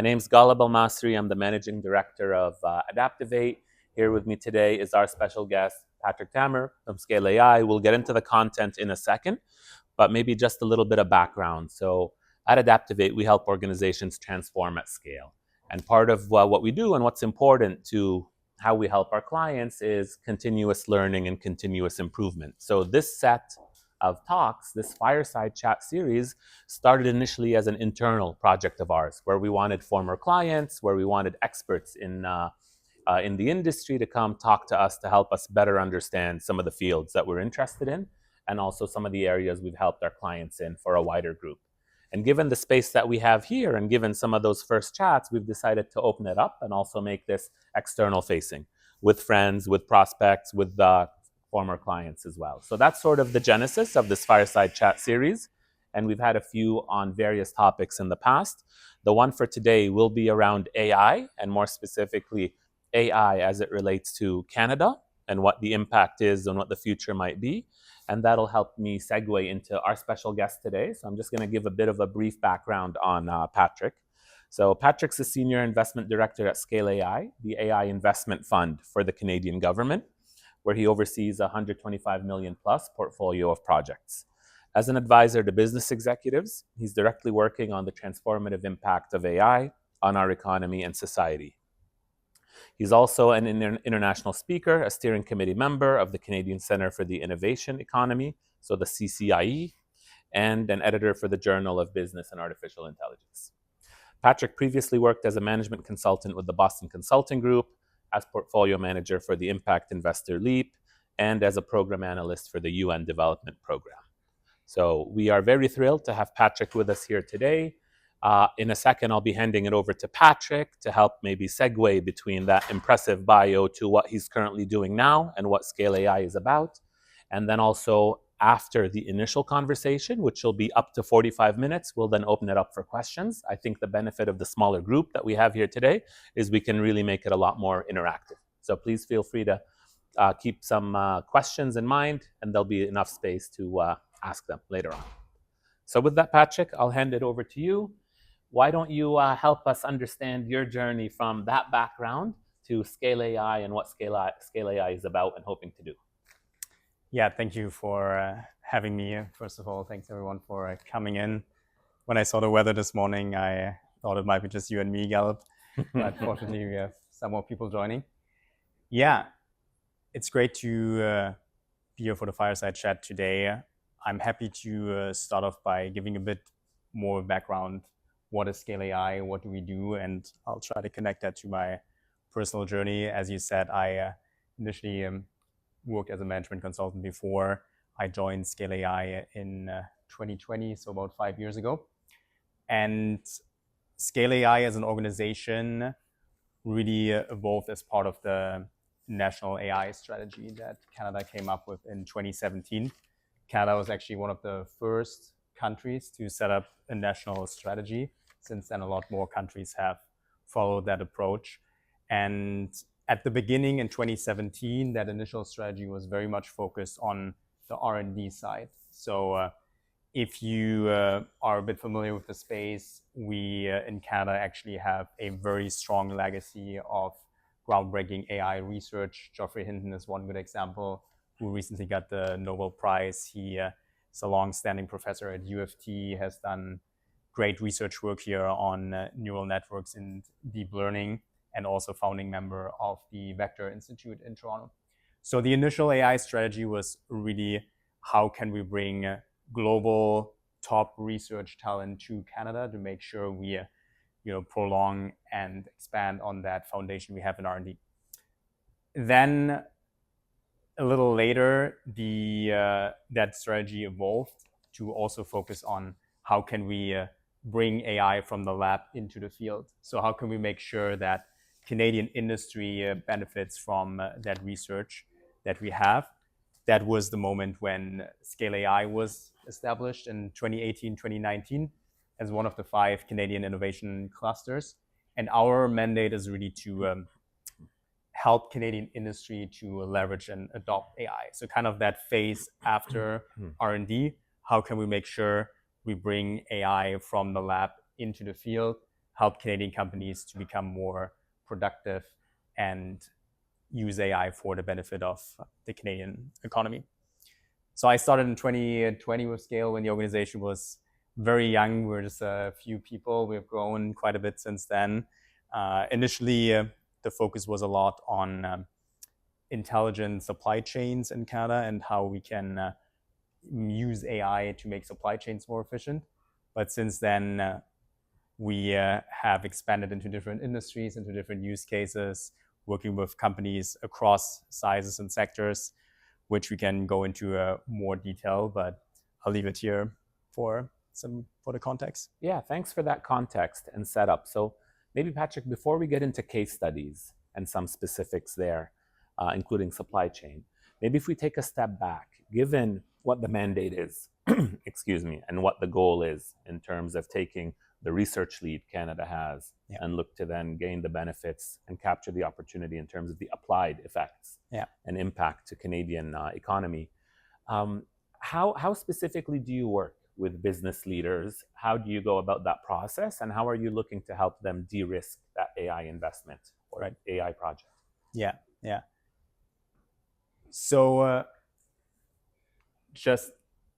My name's Ghaleb El Masri. I'm the Managing Director of ADAPTOVATE. Here with me today is our special guest, Patrick Tammer from SCALE AI. We'll get into the content in a second, but maybe just a little bit of background. So at ADAPTOVATE, we help organizations transform at scale. And part of what we do and what's important to how we help our clients is continuous learning and continuous improvement. So this set of talks, this fireside chat series, started initially as an internal project of ours, where we wanted former clients, where we wanted experts in the industry to come talk to us to help us better understand some of the fields that we're interested in, and also some of the areas we've helped our clients in for a wider group. And given the space that we have here, and given some of those first chats, we've decided to open it up and also make this external facing with friends, with prospects, with former clients as well. So that's sort of the genesis of this fireside chat series. And we've had a few on various topics in the past. The one for today will be around AI, and more specifically, AI as it relates to Canada and what the impact is and what the future might be. And that'll help me segue into our special guest today. So I'm just going to give a bit of a brief background on Patrick. So Patrick's a Senior Investment Director at SCALE AI, the AI investment fund for the Canadian government, where he oversees a $125 million plus portfolio of projects. As an advisor to business executives, he's directly working on the transformative impact of AI on our economy and society. He's also an international speaker, a steering committee member of the Canadian Centre for the Innovation Economy, so the CCIE, and an editor for the Journal of Business and Artificial Intelligence. Patrick previously worked as a management consultant with the Boston Consulting Group, as portfolio manager for the Impact Investor Leap, and as a program analyst for the UN Development Program. So we are very thrilled to have Patrick with us here today. In a second, I'll be handing it over to Patrick to help maybe segue between that impressive bio to what he's currently doing now and what SCALE AI is about. And then also after the initial conversation, which will be up to 45 minutes, we'll then open it up for questions. I think the benefit of the smaller group that we have here today is we can really make it a lot more interactive. So please feel free to keep some questions in mind, and there'll be enough space to ask them later on. So with that, Patrick, I'll hand it over to you. Why don't you help us understand your journey from that background to SCALE AI and what SCALE AI is about and hoping to do? Yeah, thank you for having me. First of all, thanks everyone for coming in. When I saw the weather this morning, I thought it might be just you and me, Ghaleb. But fortunately, we have some more people joining. Yeah, it's great to be here for the fireside chat today. I'm happy to start off by giving a bit more background. What is SCALE AI? What do we do? And I'll try to connect that to my personal journey. As you said, I initially worked as a management consultant before I joined SCALE AI in 2020, so about 5 years ago. And SCALE AI as an organization really evolved as part of the national AI strategy that Canada came up with in 2017. Canada was actually one of the first countries to set up a national strategy. Since then, a lot more countries have followed that approach. And at the beginning in 2017, that initial strategy was very much focused on the R&D side. So if you are a bit familiar with the space, we in Canada actually have a very strong legacy of groundbreaking AI research. Geoffrey Hinton is one good example, who recently got the Nobel Prize. He is a long-standing professor at U of T, has done great research work here on neural networks and deep learning, and also founding member of the Vector Institute in Toronto. So the initial AI strategy was really how can we bring global top research talent to Canada to make sure we prolong and expand on that foundation we have in R&D. Then a little later, that strategy evolved to also focus on how can we bring AI from the lab into the field. So how can we make sure that Canadian industry benefits from that research that we have? That was the moment when SCALE AI was established in 2018, 2019 as one of the 5 Canadian innovation clusters. And our mandate is really to help Canadian industry to leverage and adopt AI. So kind of that phase after R&D, how can we make sure we bring AI from the lab into the field? help Canadian companies to become more productive and use AI for the benefit of the Canadian economy. So I started in 2020 with Scale when the organization was very young. We're just a few people. We've grown quite a bit since then. Initially, the focus was a lot on intelligent supply chains in Canada and how we can use AI to make supply chains more efficient. But since then, we have expanded into different industries, into different use cases, working with companies across sizes and sectors, which we can go into more detail, but I'll leave it here for the context. Yeah, thanks for that context and setup. So maybe, Patrick, before we get into case studies and some specifics there, including supply chain, maybe if we take a step back, given what the mandate is, excuse me, and what the goal is in terms of taking the research lead Canada has and look to then gain the benefits and capture the opportunity in terms of the applied effects and impact to Canadian economy. How specifically do you work with business leaders? How do you go about that process? And how are you looking to help them de-risk that AI investment or AI project? Yeah. So just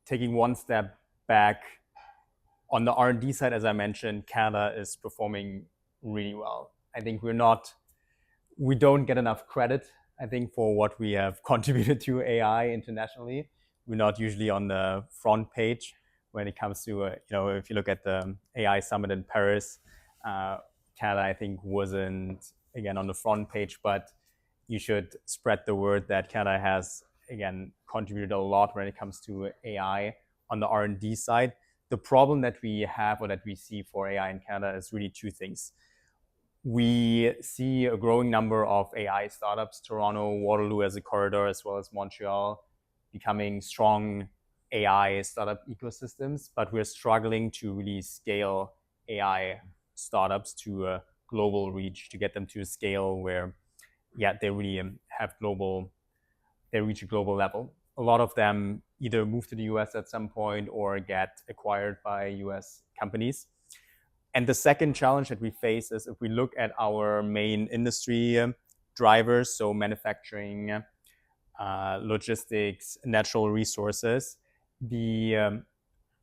taking one step back, on the R&D side, as I mentioned, Canada is performing really well. I think we don't get enough credit, I think, for what we have contributed to AI internationally. We're not usually on the front page when it comes to, if you look at the AI summit in Paris, Canada, I think, wasn't, again, on the front page, but you should spread the word that Canada has, again, contributed a lot when it comes to AI on the R&D side. The problem that we have or that we see for AI in Canada is really two things. We see a growing number of AI startups, Toronto, Waterloo as a corridor, as well as Montreal, becoming strong AI startup ecosystems, but we're struggling to really scale AI startups to a global reach, to get them to a scale where, they really they reach a global level. A lot of them either move to the US at some point or get acquired by US companies. And the second challenge that we face is if we look at our main industry drivers, so manufacturing, logistics, natural resources, the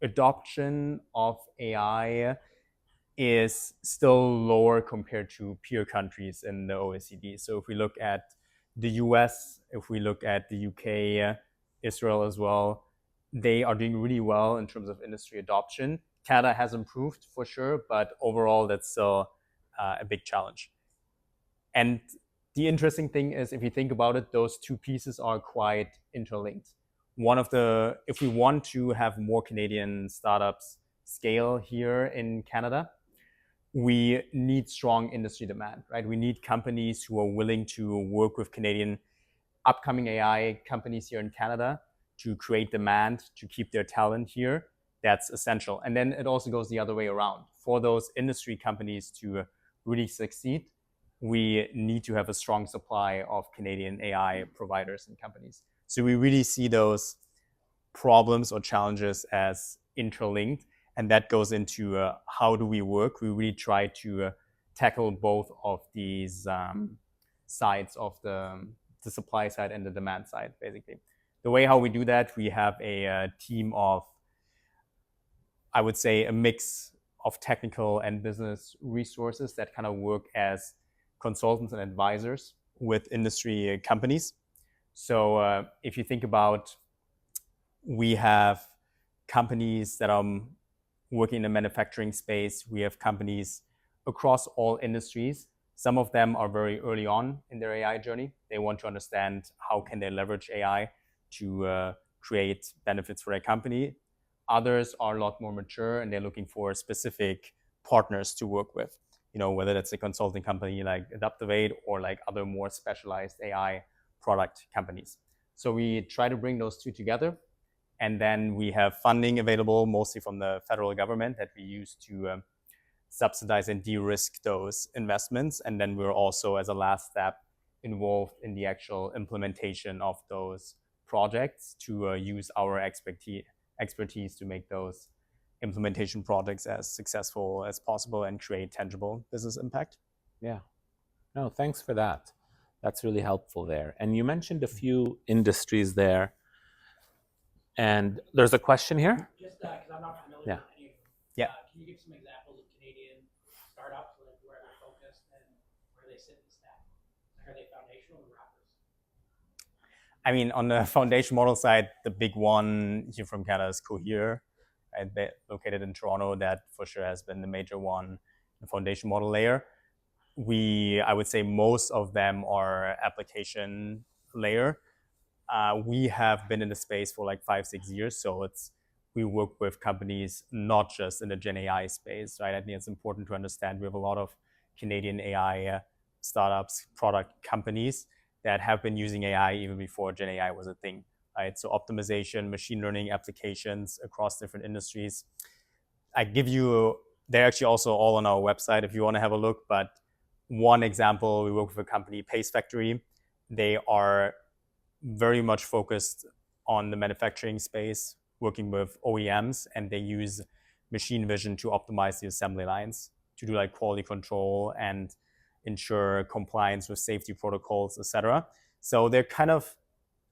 adoption of AI is still lower compared to peer countries in the OECD. So if we look at the US, if we look at the UK, Israel as well, they are doing really well in terms of industry adoption. Canada has improved for sure, but overall that's still a big challenge. And the interesting thing is, if you think about it, those two pieces are quite interlinked. If we want to have more Canadian startups scale here in Canada, we need strong industry demand, right? We need companies who are willing to work with Canadian upcoming AI companies here in Canada to create demand, to keep their talent here. That's essential. And then it also goes the other way around. For those industry companies to really succeed, we need to have a strong supply of Canadian AI providers and companies. So we really see those problems or challenges as interlinked. And that goes into how do we work. We really try to tackle both of these sides of the supply side and the demand side, basically. The way how we do that, we have a team of, I would say, a mix of technical and business resources that kind of work as consultants and advisors with industry companies. So if you think about, we have companies that are working in the manufacturing space. We have companies across all industries. Some of them are very early on in their AI journey. They want to understand how can they leverage AI to create benefits for their company. Others are a lot more mature and they're looking for specific partners to work with, whether that's a consulting company like ADAPTOVATE or like other more specialized AI product companies. So we try to bring those two together. And then we have funding available, mostly from the federal government, that we use to subsidize and de-risk those investments. And then we're also, as a last step, involved in the actual implementation of those projects to use our expertise to make those implementation projects as successful as possible and create tangible business impact. Yeah. No, thanks for that. That's really helpful there. And you mentioned a few industries there. And there's a question here? Just because I'm not familiar Yeah. with any of them. Yeah. Can you give some examples of Canadian startups, like where they're focused and where they sit in the stack? Like, are they foundational or wrappers? I mean, on the foundation model side, the big one here from Canada is Cohere, right? Located in Toronto. That for sure has been the major one, the foundation model layer. I would say most of them are application layer. We have been in the space for like 5-6 years, so we work with companies not just in the Gen AI space, right? I think it's important to understand we have a lot of Canadian AI startups, product companies that have been using AI even before Gen AI was a thing, right? So optimization, machine learning applications across different industries. They're actually also all on our website if you want to have a look, but one example, we work with a company, Pace Factory. They are very much focused on the manufacturing space, working with OEMs, and they use machine vision to optimize the assembly lines to do like quality control and ensure compliance with safety protocols, etc. So they're kind of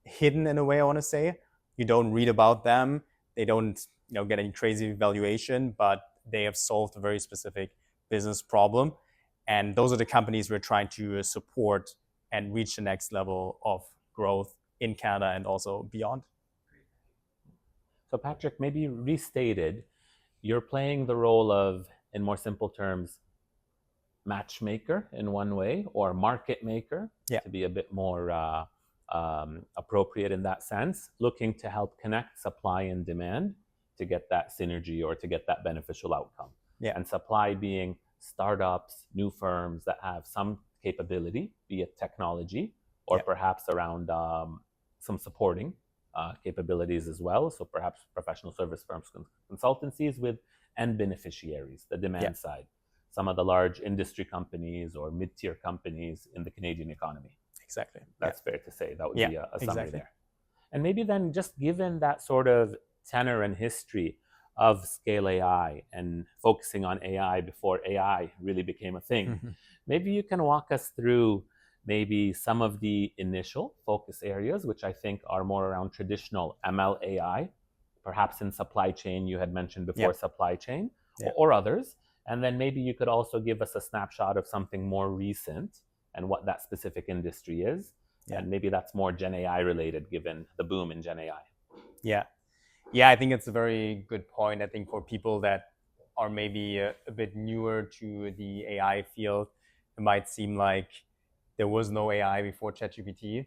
hidden in a way, I want to say. You don't read about them. They don't get any crazy valuation, but they have solved a very specific business problem. And those are the companies we're trying to support and reach the next level of growth in Canada and also beyond. So Patrick, maybe restated, you're playing the role of, in more simple terms, matchmaker in one way, or market maker, to be a bit more appropriate in that sense, looking to help connect supply and demand to get that synergy or to get that beneficial outcome. And supply being startups, new firms that have some capability, be it technology or perhaps around some supporting capabilities as well. So perhaps professional service firms, consultancies with end beneficiaries, the demand side. Some of the large industry companies or mid-tier companies in the Canadian economy. Exactly. That's fair to say. That would be a summary there. And maybe then, just given that sort of tenor and history of Scale AI and focusing on AI before AI really became a thing, maybe you can walk us through maybe some of the initial focus areas, which I think are more around traditional ML AI, perhaps in supply chain, you had mentioned before supply chain, or others. And then maybe you could also give us a snapshot of something more recent and what that specific industry is. And maybe that's more Gen AI related, given the boom in Gen AI. Yeah, I think it's a very good point. I think for people that are maybe a bit newer to the AI field, it might seem like there was no AI before ChatGPT.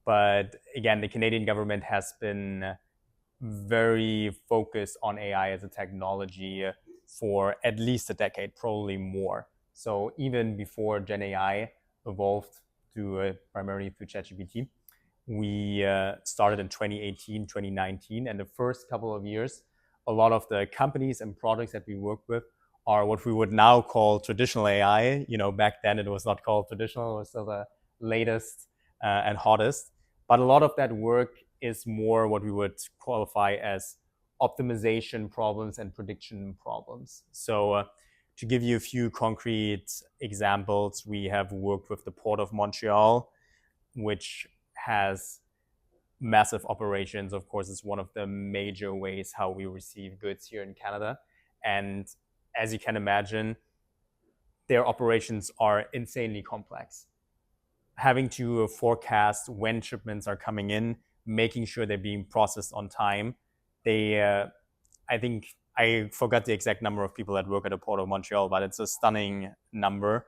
But again, the Canadian government has been very focused on AI as a technology for at least a decade, probably more. So even before Gen AI evolved primarily through ChatGPT, we started in 2018, 2019, and the first couple of years, a lot of the companies and products that we work with are what we would now call traditional AI. Back then it was not called traditional, it was still the latest and hottest. But a lot of that work is more what we would qualify as optimization problems and prediction problems. So to give you a few concrete examples, we have worked with the Port of Montreal, which has massive operations. Of course, it's one of the major ways how we receive goods here in Canada. And as you can imagine, their operations are insanely complex. Having to forecast when shipments are coming in, making sure they're being processed on time. I think I forgot the exact number of people that work at the Port of Montreal, but it's a stunning number.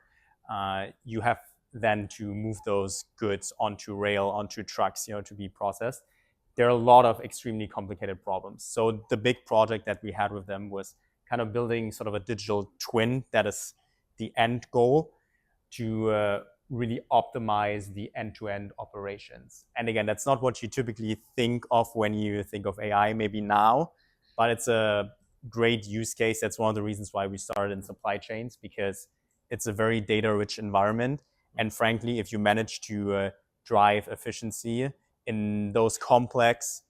You have then to move those goods onto rail, onto trucks, to be processed. There are a lot of extremely complicated problems. So the big project that we had with them was kind of building sort of a digital twin that is the end goal to really optimize the end-to-end operations. And again, that's not what you typically think of when you think of AI, maybe now, but it's a great use case. That's one of the reasons why we started in supply chains, because it's a very data-rich environment. And frankly, if you manage to drive efficiency in those complex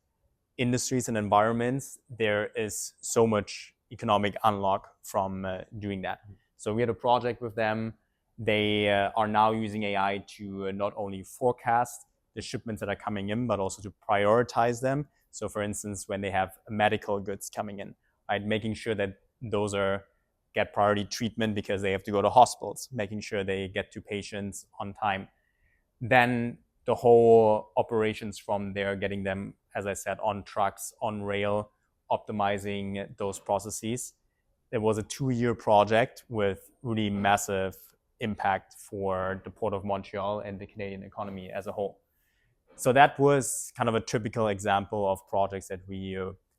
industries and environments, there is so much economic unlock from doing that. So we had a project with them. They are now using AI to not only forecast the shipments that are coming in, but also to prioritize them. So for instance, when they have medical goods coming in, right, making sure that those get priority treatment because they have to go to hospitals, making sure they get to patients on time. Then the whole operations from there, getting them, as I said, on trucks, on rail, optimizing those processes. It was a 2-year project with really massive impact for the Port of Montreal and the Canadian economy as a whole. So that was kind of a typical example of projects that we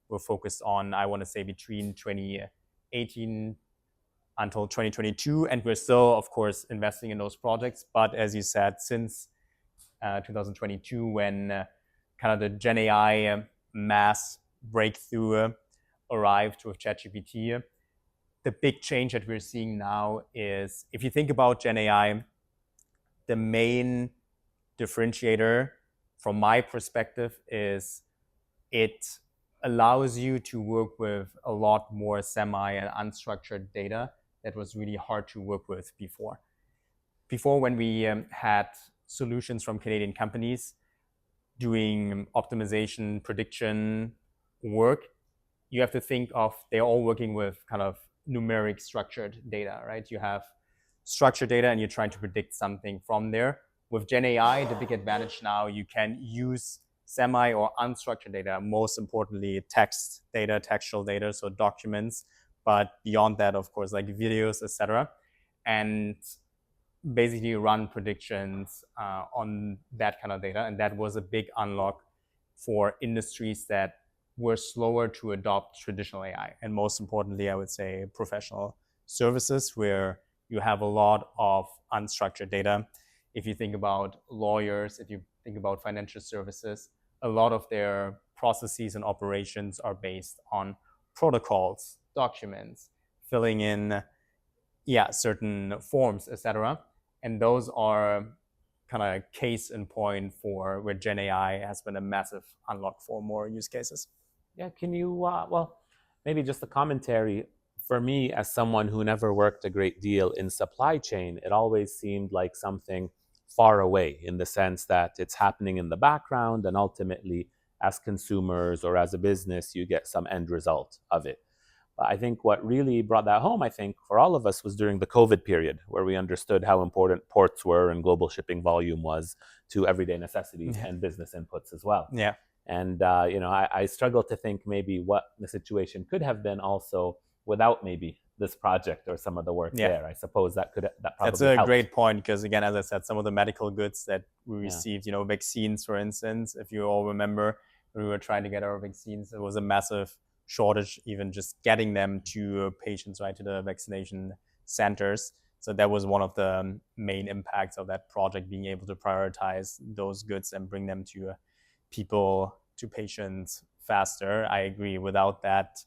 were focused on, I want to say, between 2018 until 2022. And we're still, of course, investing in those projects. But as you said, since 2022, when kind of the Gen AI mass breakthrough arrived with ChatGPT, the big change that we're seeing now is, if you think about Gen AI, the main differentiator from my perspective is it allows you to work with a lot more semi and unstructured data that was really hard to work with before. Before, when we had solutions from Canadian companies doing optimization, prediction work, you have to think of, they're all working with kind of numeric structured data, right? You have structured data and you're trying to predict something from there. With Gen AI, the big advantage now, you can use semi or unstructured data, most importantly, text data, textual data, so documents, but beyond that, of course, like videos, etc., and basically run predictions on that kind of data. And that was a big unlock for industries that were slower to adopt traditional AI. And most importantly, I would say professional services, where you have a lot of unstructured data. If you think about lawyers, if you think about financial services, a lot of their processes and operations are based on protocols, documents, filling in certain forms, etc. And those are kind of case in point for where Gen AI has been a massive unlock for more use cases. Yeah, can you, well, maybe just a commentary. For me, as someone who never worked a great deal in supply chain, it always seemed like something far away, in the sense that it's happening in the background, and ultimately, as consumers or as a business, you get some end result of it. But I think what really brought that home, I think, for all of us, was during the COVID period, where we understood how important ports were and global shipping volume was to everyday necessities and business inputs as well. Yeah. And I struggle to think maybe what the situation could have been also without maybe this project or some of the work there. I suppose that probably That's a helped. great point, because again, as I said, some of the medical goods that we received, vaccines, for instance, if you all remember, when we were trying to get our vaccines, there was a massive shortage, even just getting them to patients, right, to the vaccination centers. So that was one of the main impacts of that project, being able to prioritize those goods and bring them to people, to patients faster. I agree. Without that,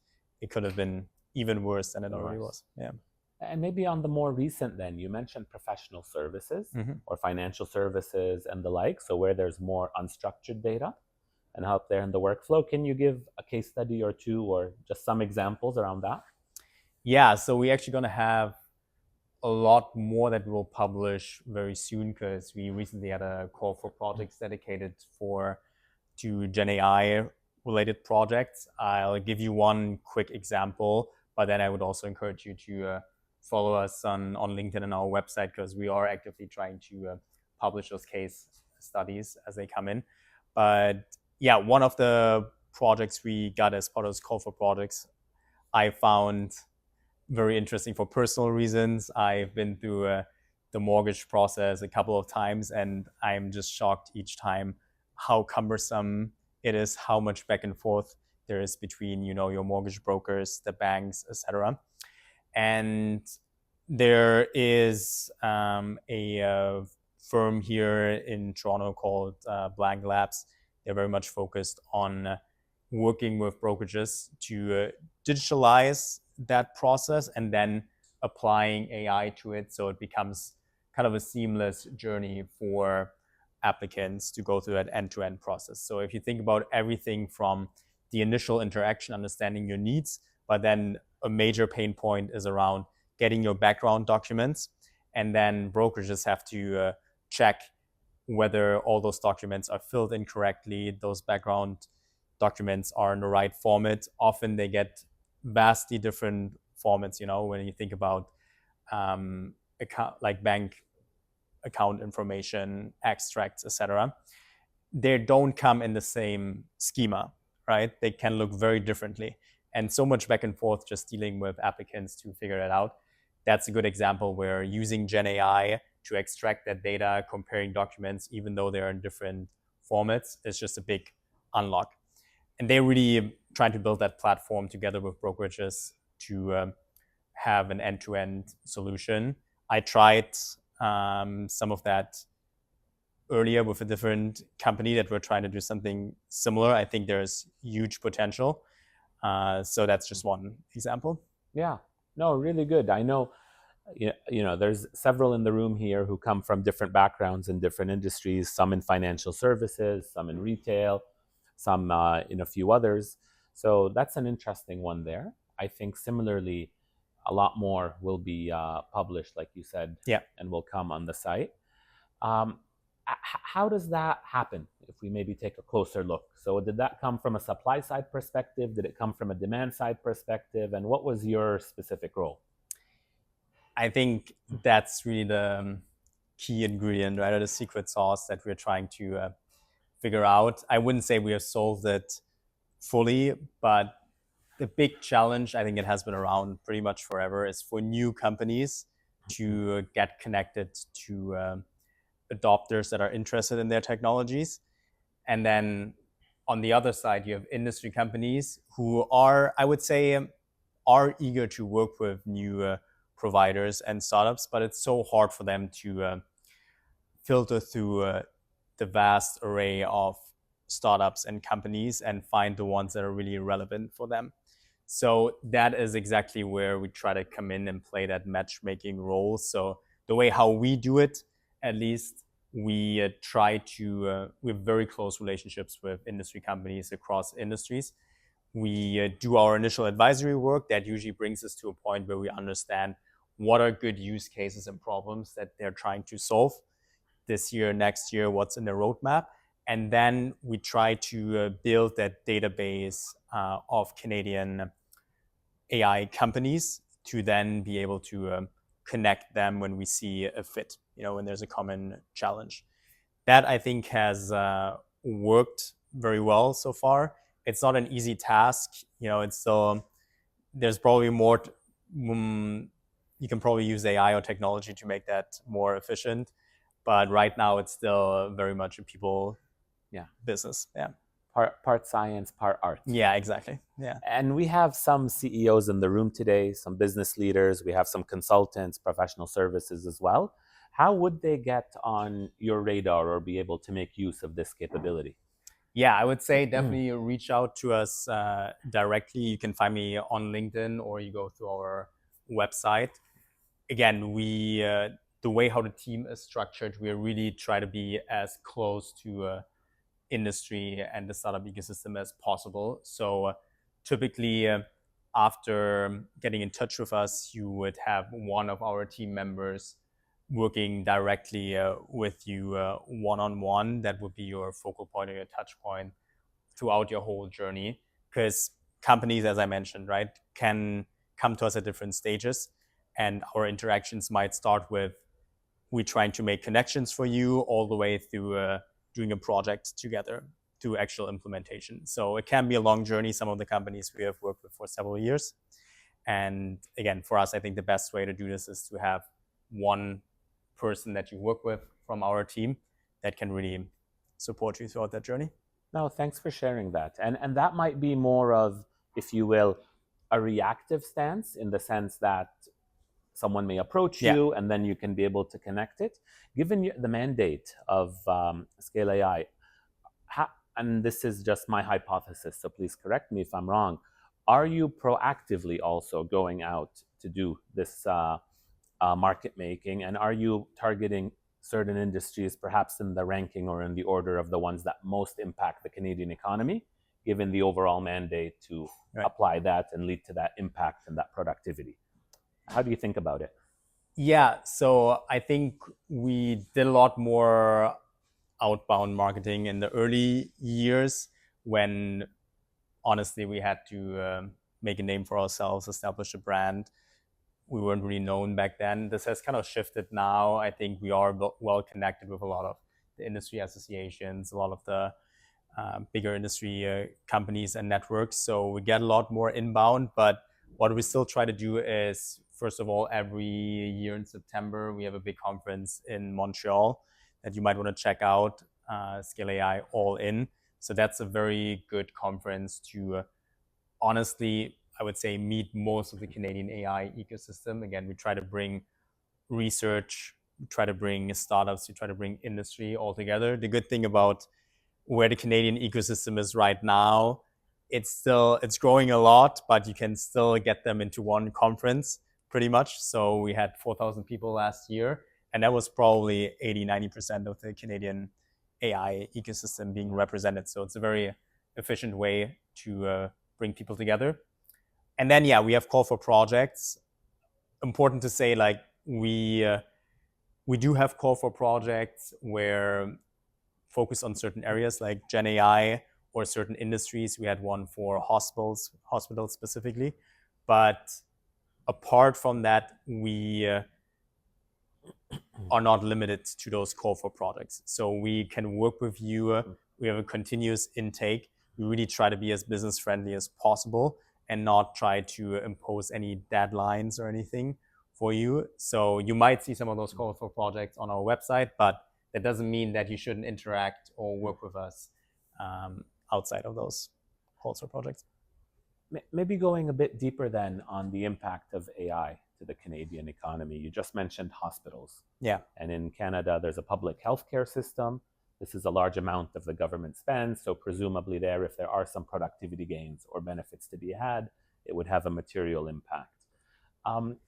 it could have been even worse than it already was. Yeah. And maybe on the more recent, then, you mentioned professional services or financial services and the like, so where there's more unstructured data and help there in the workflow. Can you give a case study or two, or just some examples around that? Yeah, so we're actually going to have a lot more that we'll publish very soon, because we recently had a call for projects dedicated to Gen AI related projects. I'll give you one quick example, but then I would also encourage you to follow us on LinkedIn and our website, because we are actively trying to publish those case studies as they come in. But yeah, one of the projects we got as part of those call for projects, I found very interesting for personal reasons. I've been through the mortgage process a couple of times, and I'm just shocked each time how cumbersome it is, how much back and forth there is between, your mortgage brokers, the banks, etc. And there is a firm here in Toronto called Blank Labs. They're very much focused on working with brokerages to digitalize that process and then applying AI to it, so it becomes kind of a seamless journey for applicants to go through that end-to-end process. So if you think about everything from the initial interaction, understanding your needs, But then a major pain point is around getting your background documents, and then brokerages have to check whether all those documents are filled in correctly, those background documents are in the right format. Often they get vastly different formats, when you think about like bank account information, extracts, etc. They don't come in the same schema, right? They can look very differently. And so much back and forth just dealing with applicants to figure it out. That's a good example where using Gen AI to extract that data, comparing documents, even though they're in different formats, is just a big unlock. And they're really trying to build that platform together with brokerages to have an end-to-end solution. I tried some of that earlier with a different company that we're trying to do something similar. I think there's huge potential. So that's just one example. Yeah, no, really good. I know, there's several in the room here who come from different backgrounds in different industries, some in financial services, some in retail, some in a few others. So that's an interesting one there. I think similarly, a lot more will be published, like you said, and will come on the site. How does that happen if we maybe take a closer look? So did that come from a supply side perspective? Did it come from a demand side perspective? And what was your specific role? I think that's really the key ingredient, right? Or the secret sauce that we're trying to figure out. I wouldn't say we have solved it fully, but the big challenge, I think it has been around pretty much forever, is for new companies to get connected to adopters that are interested in their technologies. And then on the other side, you have industry companies who are, I would say, are eager to work with new providers and startups, but it's so hard for them to filter through the vast array of startups and companies and find the ones that are really relevant for them. So that is exactly where we try to come in and play that matchmaking role. So the way how we do it, at least, we try to, we have very close relationships with industry companies across industries. We do our initial advisory work that usually brings us to a point where we understand what are good use cases and problems that they're trying to solve this year, next year, what's in the roadmap. And then we try to build that database of Canadian AI companies to then be able to connect them when we see a fit, when there's a common challenge. That, I think, has worked very well so far. It's not an easy task. It's still, there's probably more, you can probably use AI or technology to make that more efficient. But right now, it's still very much a people business. Yeah. Part science, part art. Yeah, exactly. Yeah. And we have some CEOs in the room today, some business leaders. We have some consultants, professional services as well. How would they get on your radar or be able to make use of this capability? Yeah, I would say definitely reach out to us directly. You can find me on LinkedIn or you go through our website. Again, the way how the team is structured, we really try to be as close to industry and the startup ecosystem as possible. So typically, after getting in touch with us, you would have one of our team members working directly with you one-on-one. That would be your focal point or your touch point throughout your whole journey. Because companies, as I mentioned, right, can come to us at different stages. And our interactions might start with, we're trying to make connections for you, all the way through doing a project together to actual implementation. So it can be a long journey. Some of the companies we have worked with for several years. And again, for us, I think the best way to do this is to have one person that you work with from our team that can really support you throughout that journey. No, thanks for sharing that. And that might be more of, if you will, a reactive stance, in the sense that someone may approach you and then you can be able to connect it. Given the mandate of Scale AI, and this is just my hypothesis, so please correct me if I'm wrong, are you proactively also going out to do this market making, and are you targeting certain industries, perhaps in the ranking or in the order of the ones that most impact the Canadian economy, given the overall mandate to Right. apply that and lead to that impact and that productivity. How do you think about it? Yeah, so I think we did a lot more outbound marketing in the early years when honestly we had to make a name for ourselves, establish a brand. We weren't really known back then. This has kind of shifted now. I think we are well connected with a lot of the industry associations, a lot of the bigger industry companies and networks. So we get a lot more inbound, but what we still try to do is, first of all, every year in September, we have a big conference in Montreal that you might want to check out, Scale AI All In. So that's a very good conference to honestly, I would say, meet most of the Canadian AI ecosystem. Again, we try to bring research, we try to bring startups, we try to bring industry all together. The good thing about where the Canadian ecosystem is right now, it's growing a lot, but you can still get them into one conference pretty much. So we had 4,000 people last year, and that was probably 80-90% of the Canadian AI ecosystem being represented. So it's a very efficient way to bring people together. And then, yeah, we have call for projects. Important to say, like, we do have call for projects where focus on certain areas like Gen AI or certain industries. We had one for hospitals specifically. But apart from that, we are not limited to those call for projects. So we can work with you. We have a continuous intake. We really try to be as business friendly as possible and not try to impose any deadlines or anything for you. So you might see some of those call for projects on our website, but that doesn't mean that you shouldn't interact or work with us outside of those calls for projects. Maybe going a bit deeper then on the impact of AI to the Canadian economy. You just mentioned hospitals. Yeah. And in Canada, there's a public healthcare system. This is a large amount of the government spend. So presumably there, if there are some productivity gains or benefits to be had, it would have a material impact.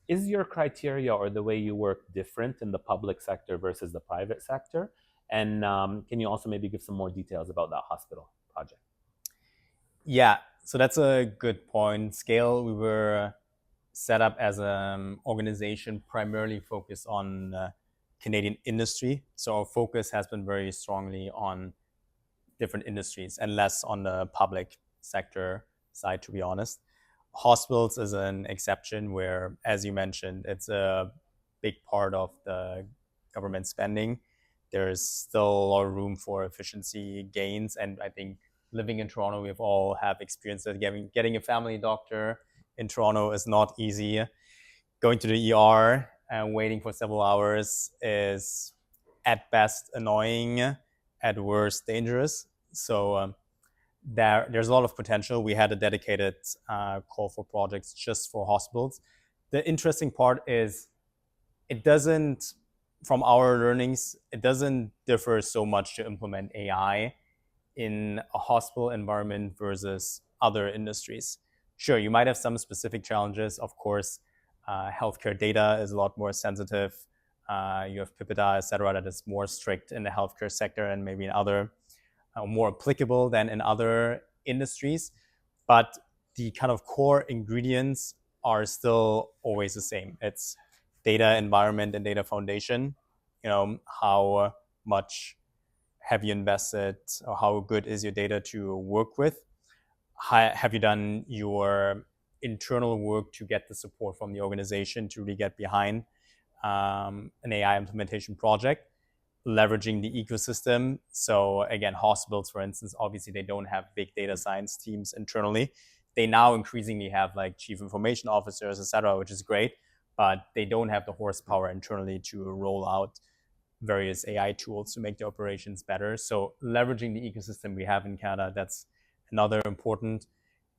Is your criteria or the way you work different in the public sector versus the private sector? And can you also maybe give some more details about that hospital project? Yeah, so that's a good point. Scale, we were set up as an organization primarily focused on Canadian industry. So our focus has been very strongly on different industries and less on the public sector side, to be honest. Hospitals is an exception where, as you mentioned, it's a big part of the government spending. There's still a lot of room for efficiency gains. And I think living in Toronto, we've all have experience that getting a family doctor in Toronto is not easy. Going to the ER and waiting for several hours is at best annoying, at worst dangerous. So there's a lot of potential. We had a dedicated call for projects just for hospitals. The interesting part is it doesn't, from our learnings, it doesn't differ so much to implement AI in a hospital environment versus other industries. Sure, you might have some specific challenges. Of course, healthcare data is a lot more sensitive. You have PIPEDA, et cetera, that is more strict in the healthcare sector and maybe in other, more applicable than in other industries. But the kind of core ingredients are still always the same. It's data environment and data foundation. You know, how much have you invested, or how good is your data to work with? Have you done your internal work to get the support from the organization to really get behind an AI implementation project, leveraging the ecosystem? So again, hospitals, for instance, obviously they don't have big data science teams internally. They now increasingly have like chief information officers, et cetera, which is great, but they don't have the horsepower internally to roll out various AI tools to make the operations better. So leveraging the ecosystem we have in Canada, that's another important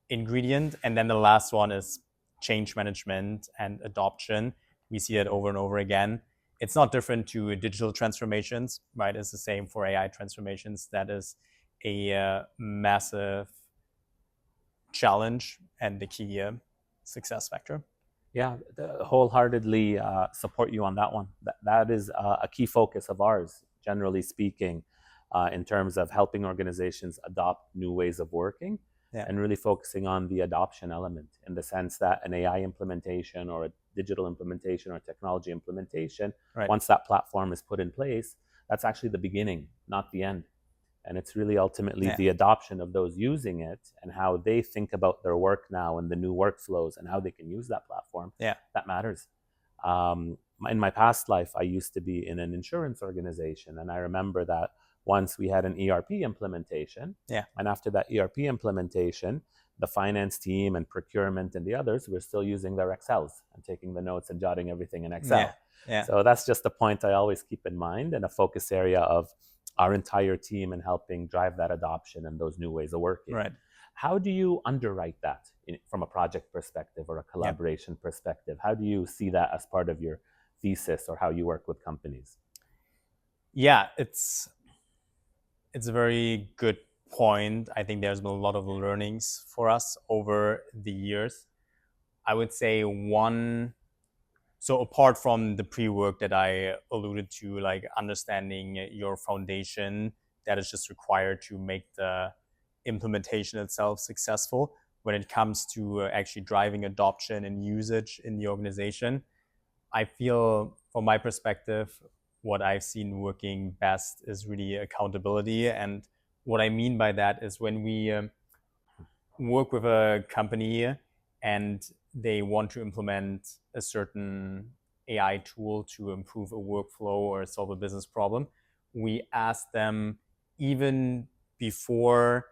ingredient. And then the last one is change management and adoption. We see it over and over again. It's not different to digital transformations, right? It's the same for AI transformations. That is a massive challenge and the key success factor. Yeah, wholeheartedly support you on that one. That is a key focus of ours, generally speaking. in terms of helping organizations adopt new ways of working, and really focusing on the adoption element, in the sense that an AI implementation or a digital implementation or technology implementation, once that platform is put in place, that's actually the beginning, not the end. And it's really ultimately the adoption of those using it and how they think about their work now and the new workflows and how they can use that platform that matters. In my past life, I used to be in an insurance organization, and I remember that once we had an ERP implementation, and after that ERP implementation, the finance team and procurement and the others were still using their Excels and taking the notes and jotting everything in Excel. So that's just a point I always keep in mind, and a focus area of our entire team in helping drive that adoption and those new ways of working. How do you underwrite that from a project perspective or a collaboration perspective? How do you see that as part of your thesis or how you work with companies? Yeah, it's a very good point. I think there's been a lot of learnings for us over the years. I would say so apart from the pre-work that I alluded to, like understanding your foundation that is just required to make the implementation itself successful, when it comes to actually driving adoption and usage in the organization, I feel, from my perspective, what I've seen working best is really accountability. And what I mean by that is when we work with a company and they want to implement a certain AI tool to improve a workflow or solve a business problem, we ask them, even before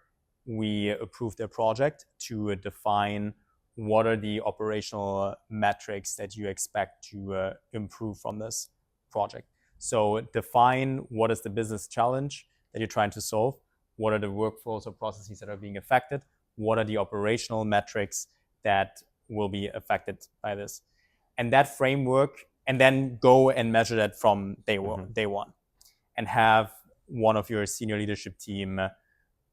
we approve their project, to define what are the operational metrics that you expect to improve from this project. So define what is the business challenge that you're trying to solve, what are the workflows or processes that are being affected, what are the operational metrics that will be affected by this. And that framework, and then go and measure that from day one, and have one of your senior leadership team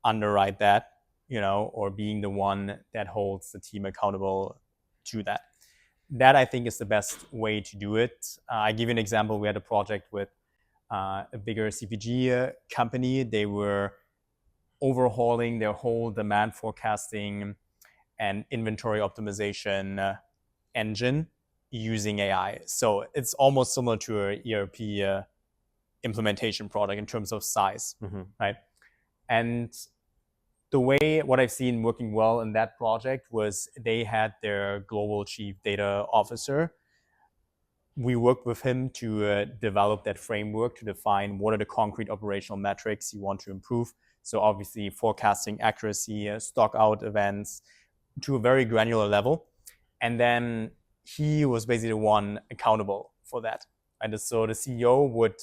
underwrite that, or being the one that holds the team accountable to that. That, I think, is the best way to do it. I give you an example. We had a project with a bigger CPG company. They were overhauling their whole demand forecasting and inventory optimization engine using AI. So it's almost similar to an ERP implementation product in terms of size, right? And what I've seen working well in that project was they had their global chief data officer. We worked with him to develop that framework to define what are the concrete operational metrics you want to improve. So obviously forecasting accuracy, stock out events, to a very granular level. And then he was basically the one accountable for that. And so the CEO would,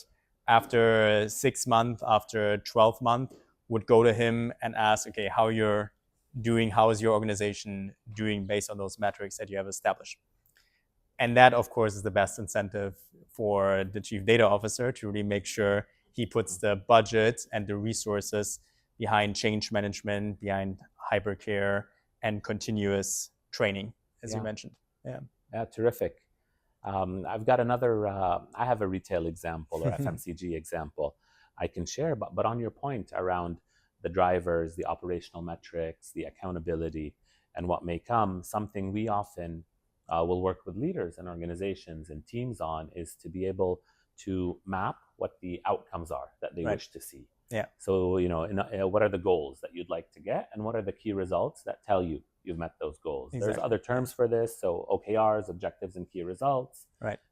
after 6 months, after 12 months, would go to him and ask, okay, how you're doing, how is your organization doing based on those metrics that you have established? And that, of course, is the best incentive for the chief data officer to really make sure he puts the budget and the resources behind change management, behind hypercare, and continuous training, as you mentioned. Yeah, terrific. I've got another, I have a retail example or FMCG example I can share, but on your point around the drivers, the operational metrics, the accountability, and what may come, something we often will work with leaders and organizations and teams on is to be able to map what the outcomes are that they wish to see. So, what are the goals that you'd like to get, and what are the key results that tell you you've met those goals? There's other terms for this, so OKRs, objectives and key results,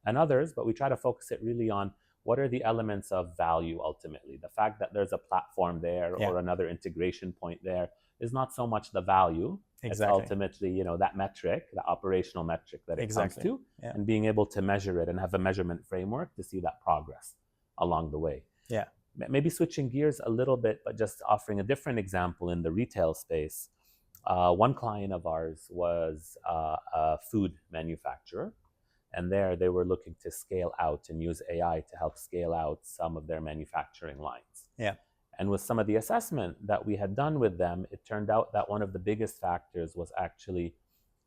and others, but we try to focus it really on what are the elements of value ultimately. The fact that there's a platform there or another integration point there is not so much the value. It's ultimately, that metric, the operational metric that it comes to, and being able to measure it and have a measurement framework to see that progress along the way. Maybe switching gears a little bit, but just offering a different example in the retail space. One client of ours was a food manufacturer, and there they were looking to scale out and use AI to help scale out some of their manufacturing lines. And with some of the assessment that we had done with them, it turned out that one of the biggest factors was actually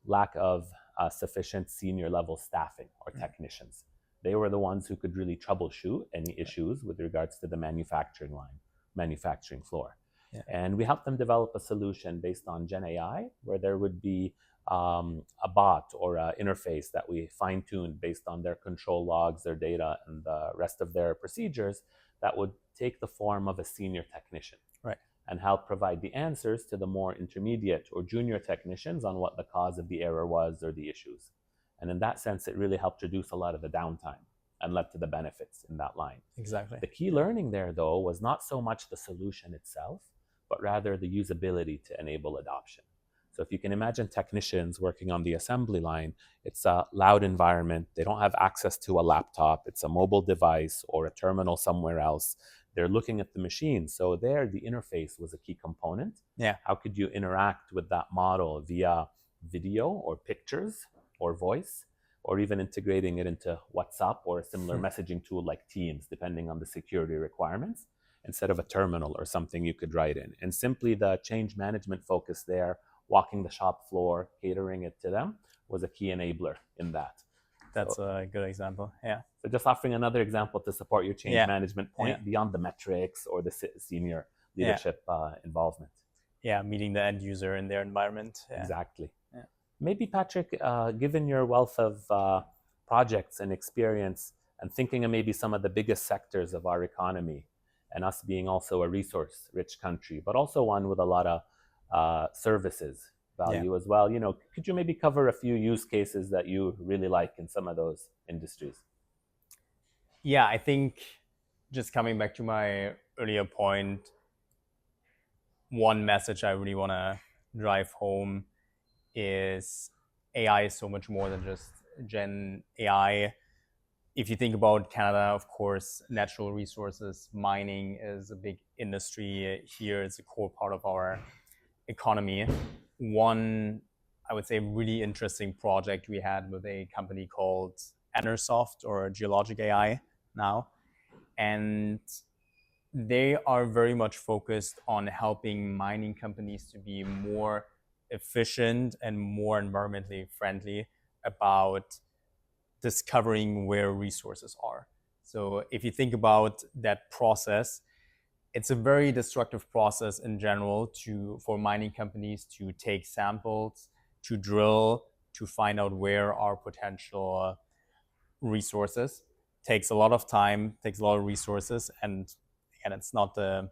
lack of sufficient senior level staffing or technicians. They were the ones who could really troubleshoot any issues with regards to the manufacturing line. manufacturing floor. Yeah. And we helped them develop a solution based on Gen AI, where there would be a bot or an interface that we fine-tuned based on their control logs, their data, and the rest of their procedures that would take the form of a senior technician. Right. And help provide the answers to the more intermediate or junior technicians on what the cause of the error was or the issues. And in that sense, it really helped reduce a lot of the downtime and led to the benefits in that line. Exactly. The key learning there, though, was not so much the solution itself, but rather the usability to enable adoption. So if you can imagine technicians working on the assembly line, it's a loud environment. They don't have access to a laptop. It's a mobile device or a terminal somewhere else. They're looking at the machine. So there, the interface was a key component. Yeah. How could you interact with that model via video or pictures or voice, or even integrating it into WhatsApp or a similar messaging tool like Teams, depending on the security requirements, instead of a terminal or something you could write in. And simply the change management focus there, walking the shop floor, catering it to them, was a key enabler in that. That's a good example. Yeah. So just offering another example to support your change management point beyond the metrics or the senior leadership involvement. Yeah, meeting the end user in their environment. Yeah. Exactly. Yeah. Maybe, Patrick, given your wealth of projects and experience and thinking of maybe some of the biggest sectors of our economy, and us being also a resource-rich country, but also one with a lot of services value as well. Could you maybe cover a few use cases that you really like in some of those industries? Yeah, I think just coming back to my earlier point, one message I really want to drive home is AI is so much more than just Gen AI. If you think about Canada, of course, natural resources, mining is a big industry here. It's a core part of our economy. One, I would say, really interesting project we had with a company called Enersoft, or Geologic AI now. And they are very much focused on helping mining companies to be more efficient and more environmentally friendly about discovering where resources are. So if you think about that process, it's a very destructive process in general for mining companies to take samples, to drill, to find out where are potential resources. Takes a lot of time, takes a lot of resources, and it's not the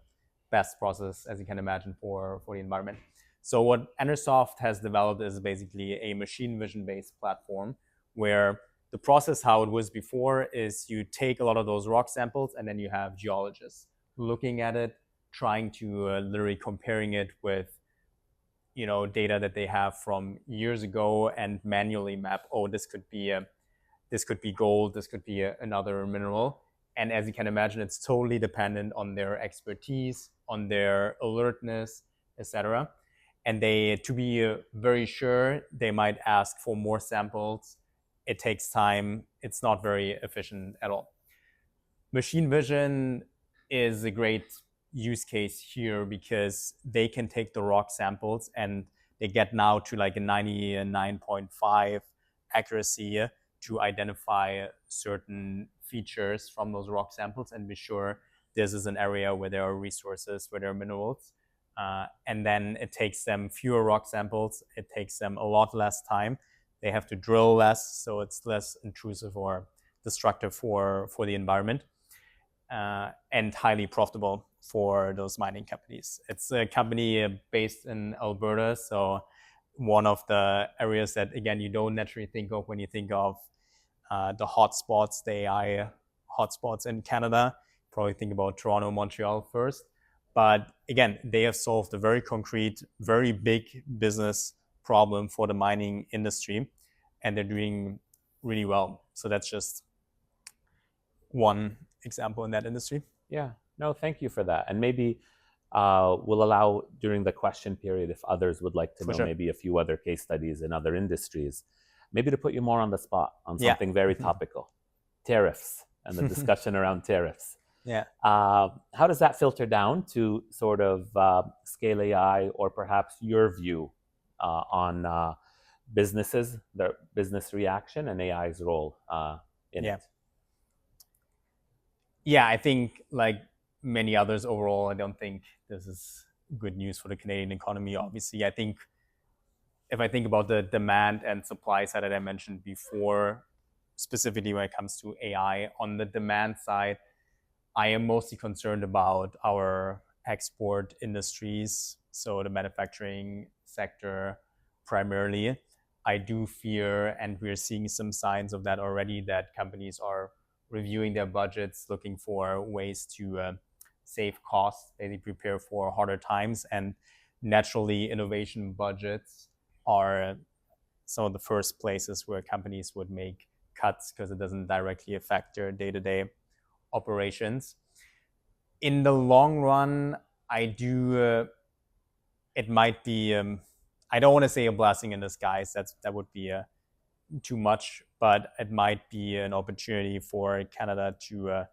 best process, as you can imagine, for the environment. So what Enersoft has developed is basically a machine vision-based platform where the process, how it was before, is you take a lot of those rock samples and then you have geologists looking at it, trying to literally comparing it with data that they have from years ago and manually map, this could be gold, this could be another mineral. And as you can imagine, it's totally dependent on their expertise, on their alertness, etc. And to be very sure, they might ask for more samples. It takes time. It's not very efficient at all. Machine vision is a great use case here because they can take the rock samples and they get now to like a 99.5 accuracy to identify certain features from those rock samples and be sure this is an area where there are resources, where there are minerals. And then it takes them fewer rock samples. It takes them a lot less time. They have to drill less, so it's less intrusive or destructive for the environment, and highly profitable for those mining companies. It's a company based in Alberta, so one of the areas that, again, you don't naturally think of when you think of the hotspots, the AI hotspots in Canada. Probably think about Toronto, Montreal first. But again, they have solved a very concrete, very big business problem for the mining industry, and they're doing really well. So that's just one example in that industry. Yeah, no, thank you for that. And maybe we'll allow during the question period, if others would like to know maybe a few other case studies in other industries, maybe to put you more on the spot on something very topical, tariffs and the discussion around tariffs. Yeah. How does that filter down to sort of Scale AI, or perhaps your view on businesses, their business reaction, and AI's role in it? Yeah, I think like many others overall, I don't think this is good news for the Canadian economy. Obviously, I think if I think about the demand and supply side that I mentioned before, specifically when it comes to AI, on the demand side, I am mostly concerned about our export industries, so the manufacturing sector primarily. I do fear, and we're seeing some signs of that already, that companies are reviewing their budgets, looking for ways to save costs, maybe prepare for harder times. And naturally, innovation budgets are some of the first places where companies would make cuts because it doesn't directly affect their day-to-day operations. In the long run, it might be, I don't want to say a blessing in disguise, that would be too much, but it might be an opportunity for Canada to,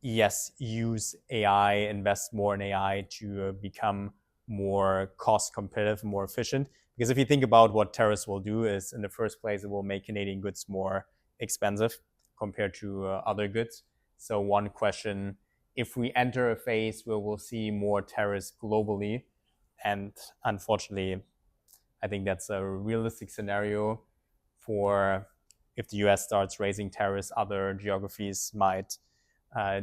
yes, use AI, invest more in AI to become more cost competitive, more efficient. Because if you think about what tariffs will do is, in the first place, it will make Canadian goods more expensive compared to other goods. So one question, if we enter a phase where we'll see more tariffs globally, and unfortunately, I think that's a realistic scenario for if the US starts raising tariffs, other geographies might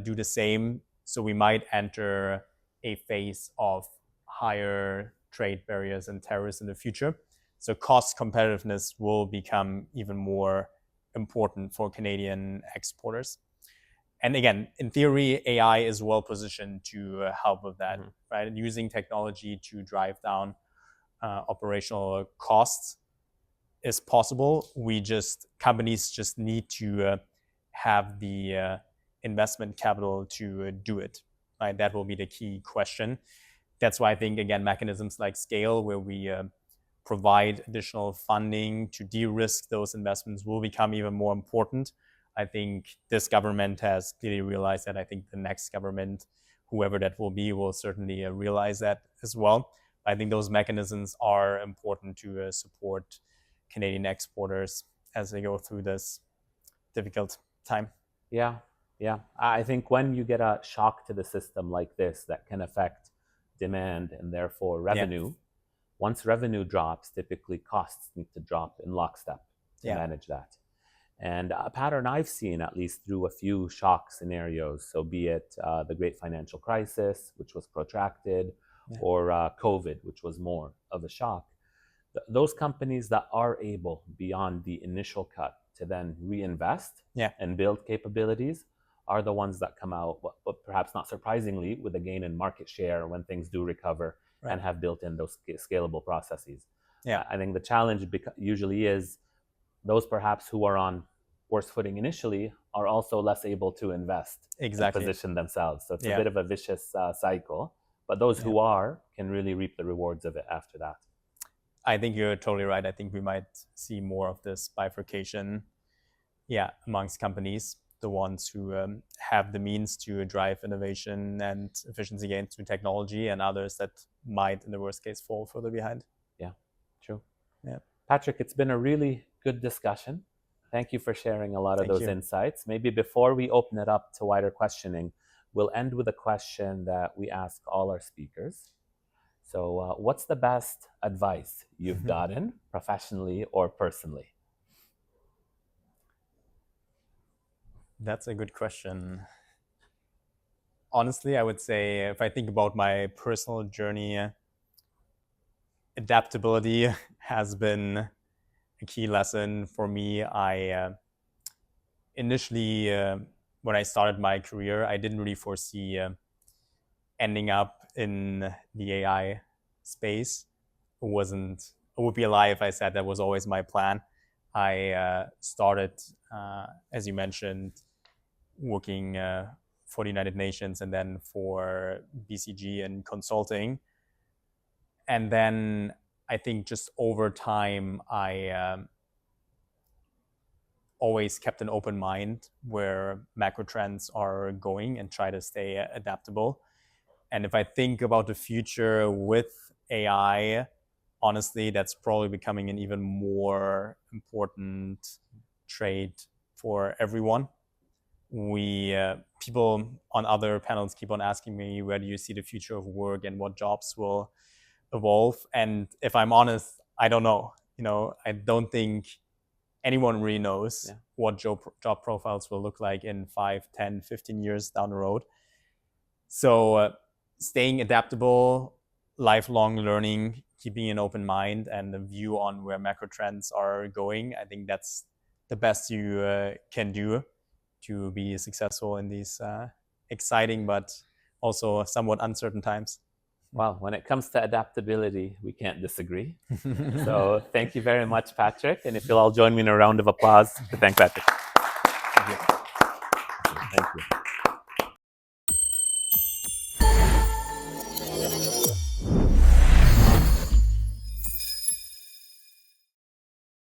do the same. So we might enter a phase of higher trade barriers and tariffs in the future. So cost competitiveness will become even more important for Canadian exporters. And again, in theory, AI is well positioned to help with that, right? And using technology to drive down operational costs is possible. Companies just need to have the investment capital to do it, right? That will be the key question. That's why I think, again, mechanisms like SCALE, where we provide additional funding to de-risk those investments, will become even more important. I think this government has clearly realized that. I think the next government, whoever that will be, will certainly realize that as well. I think those mechanisms are important to support Canadian exporters as they go through this difficult time. Yeah. I think when you get a shock to the system like this that can affect demand and therefore revenue, once revenue drops, typically costs need to drop in lockstep to manage that. And a pattern I've seen, at least through a few shock scenarios, so be it the great financial crisis, which was protracted, or COVID, which was more of a shock, those companies that are able, beyond the initial cut, to then reinvest and build capabilities are the ones that come out, but perhaps not surprisingly, with a gain in market share when things do recover and have built in those scalable processes. I think the challenge usually is those perhaps who are on worse footing initially are also less able to invest and position themselves. So it's a bit of a vicious cycle, but those who are can really reap the rewards of it after that. I think you're totally right. I think we might see more of this bifurcation, amongst companies, the ones who have the means to drive innovation and efficiency gains through technology, and others that might, in the worst case, fall further behind. Yeah, true. Patrick, it's been a really good discussion. Thank you for sharing a lot of those insights. Maybe before we open it up to wider questioning, we'll end with a question that we ask all our speakers. So what's the best advice you've gotten professionally or personally? That's a good question. Honestly, I would say, if I think about my personal journey, adaptability has been a key lesson for me. I initially, when I started my career, I didn't really foresee ending up in the AI space. It would be a lie if I said that was always my plan. I started, as you mentioned, working for the United Nations and then for BCG and consulting. And then I think just over time, I always kept an open mind where macro trends are going and try to stay adaptable. And if I think about the future with AI, honestly, that's probably becoming an even more important trait for everyone. people on other panels keep on asking me, where do you see the future of work and what jobs will evolve? And if I'm honest, I don't know. I don't think anyone really knows what job profiles will look like in 5, 10, 15 years down the road. So staying adaptable, lifelong learning, keeping an open mind and a view on where macro trends are going, I think that's the best you can do to be successful in these exciting but also somewhat uncertain times. Well, when it comes to adaptability, we can't disagree. So thank you very much, Patrick. And if you'll all join me in a round of applause to thank Patrick. Thank you.